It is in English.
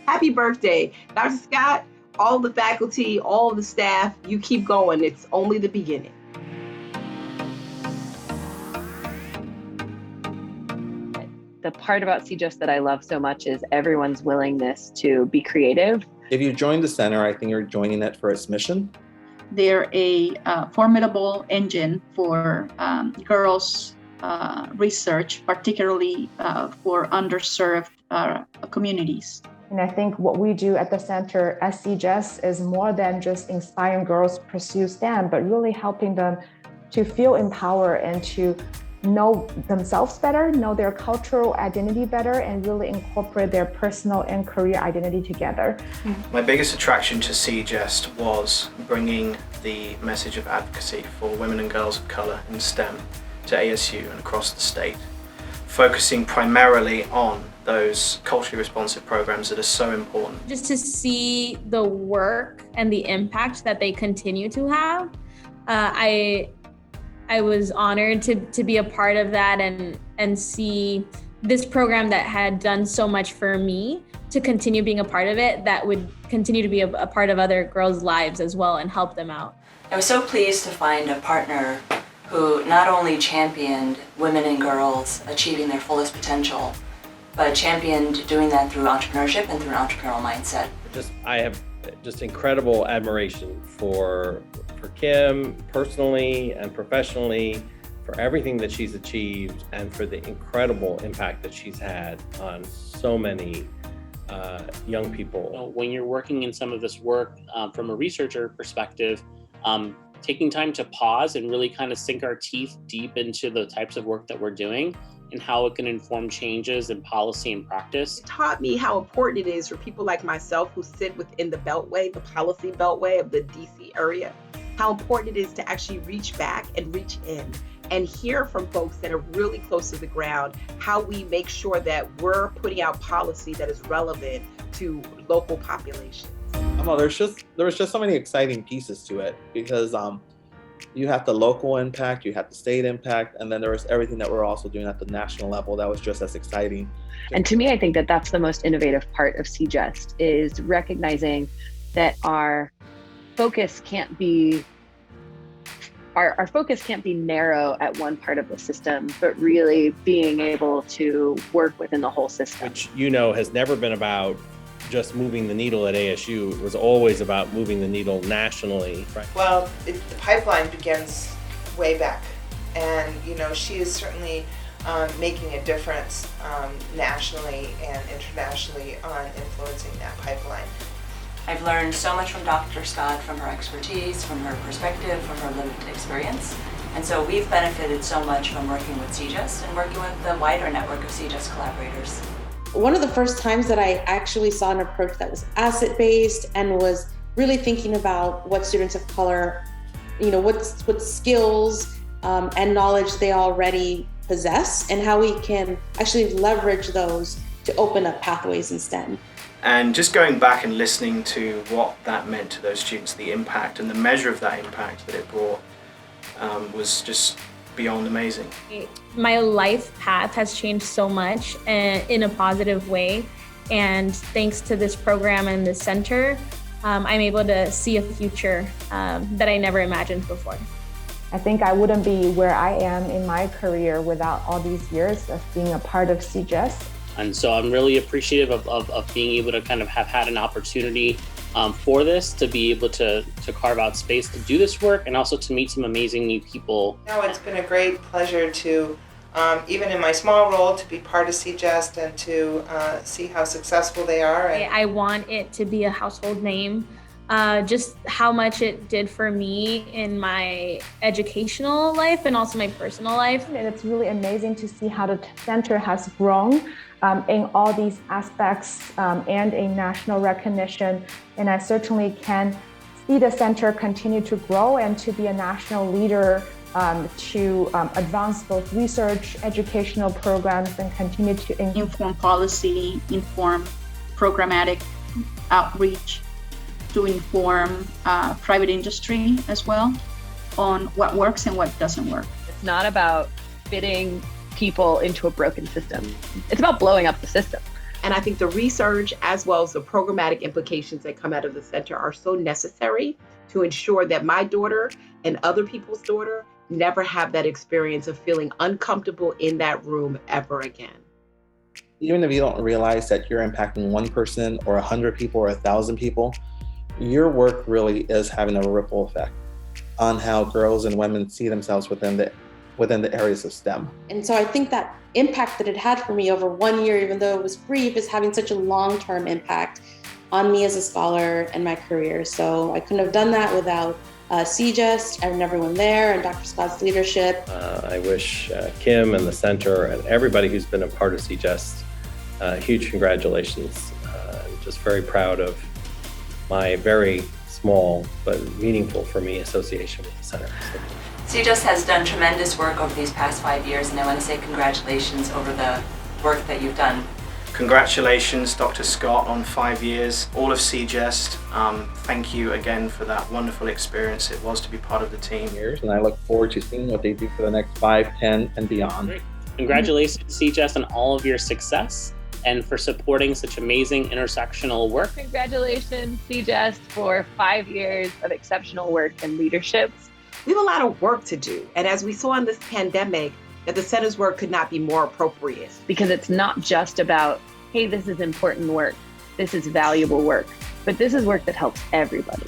Happy birthday, Dr. Scott, all the faculty, all the staff. You keep going. It's only the beginning. The part about CJS that I love so much is everyone's willingness to be creative. If you join the center, I think you're joining it for its mission. They're a formidable engine for girls' research, particularly for underserved communities. And I think what we do at the center as CJS is more than just inspiring girls to pursue STEM, but really helping them to feel empowered and to know themselves better, know their cultural identity better, and really incorporate their personal and career identity together. My biggest attraction to CJS was bringing the message of advocacy for women and girls of colour in STEM to ASU and across the state, focusing primarily on those culturally responsive programs that are so important. Just to see the work and the impact that they continue to have, I was honored to be a part of that and see this program that had done so much for me to continue being a part of it, that would continue to be a part of other girls' lives as well and help them out. I was so pleased to find a partner who not only championed women and girls achieving their fullest potential, but championed doing that through entrepreneurship and through an entrepreneurial mindset. I have just incredible admiration for Kim personally and professionally, for everything that she's achieved and for the incredible impact that she's had on so many young people. When you're working in some of this work from a researcher perspective, taking time to pause and really kind of sink our teeth deep into the types of work that we're doing and how it can inform changes in policy and practice. It taught me how important it is for people like myself who sit within the beltway, the policy beltway of the DC area, how important it is to actually reach back and reach in and hear from folks that are really close to the ground, how we make sure that we're putting out policy that is relevant to local populations. There was just so many exciting pieces to it, because you have the local impact, you have the state impact, and then there was everything that we're also doing at the national level that was just as exciting. And to me, I think that that's the most innovative part of CJS, is recognizing that our focus can't be narrow at one part of the system, but really being able to work within the whole system. Which, has never been about just moving the needle at ASU. It was always about moving the needle nationally. Right? Well, the pipeline begins way back, and she is certainly making a difference nationally and internationally on influencing that pipeline. I've learned so much from Dr. Scott, from her expertise, from her perspective, from her lived experience. And so we've benefited so much from working with CJS and working with the wider network of CJS collaborators. One of the first times that I actually saw an approach that was asset-based and was really thinking about what students of color, what skills and knowledge they already possess and how we can actually leverage those to open up pathways in STEM. And just going back and listening to what that meant to those students, the impact and the measure of that impact that it brought was just beyond amazing. My life path has changed so much in a positive way, and thanks to this program and this center, I'm able to see a future that I never imagined before. I think I wouldn't be where I am in my career without all these years of being a part of CJS. And so I'm really appreciative of being able to kind of have had an opportunity for this, to be able to carve out space to do this work and also to meet some amazing new people. It's been a great pleasure to, even in my small role, to be part of CJS and to see how successful they are. I want it to be a household name. Just how much it did for me in my educational life and also my personal life. And it's really amazing to see how the center has grown in all these aspects and in national recognition. And I certainly can see the center continue to grow and to be a national leader to advance both research, educational programs, and continue to inform policy, inform programmatic outreach, to inform private industry as well on what works and what doesn't work. It's not about fitting people into a broken system. It's about blowing up the system. And I think the research as well as the programmatic implications that come out of the center are so necessary to ensure that my daughter and other people's daughter never have that experience of feeling uncomfortable in that room ever again. Even if you don't realize that you're impacting one person or 100 people or 1,000 people, your work really is having a ripple effect on how girls and women see themselves within the areas of STEM. And so I think that impact that it had for me over 1 year, even though it was brief, is having such a long-term impact on me as a scholar and my career. So I couldn't have done that without CGEST and everyone there and Dr. Scott's leadership. I wish Kim and the center and everybody who's been a part of CGEST huge congratulations. I'm just very proud of my very small but meaningful for me association with the center. CGEST has done tremendous work over these past 5 years, and I want to say congratulations over the work that you've done. Congratulations, Dr. Scott, on 5 years, all of CGEST. Thank you again for that wonderful experience it was to be part of the team. And I look forward to seeing what they do for the next 5, 10, and beyond. Great. Congratulations, CGEST, on all of your success and for supporting such amazing intersectional work. Congratulations, CGEST, for 5 years of exceptional work and leadership. We have a lot of work to do. And as we saw in this pandemic, that the center's work could not be more appropriate. Because it's not just about, hey, this is important work, this is valuable work, but this is work that helps everybody.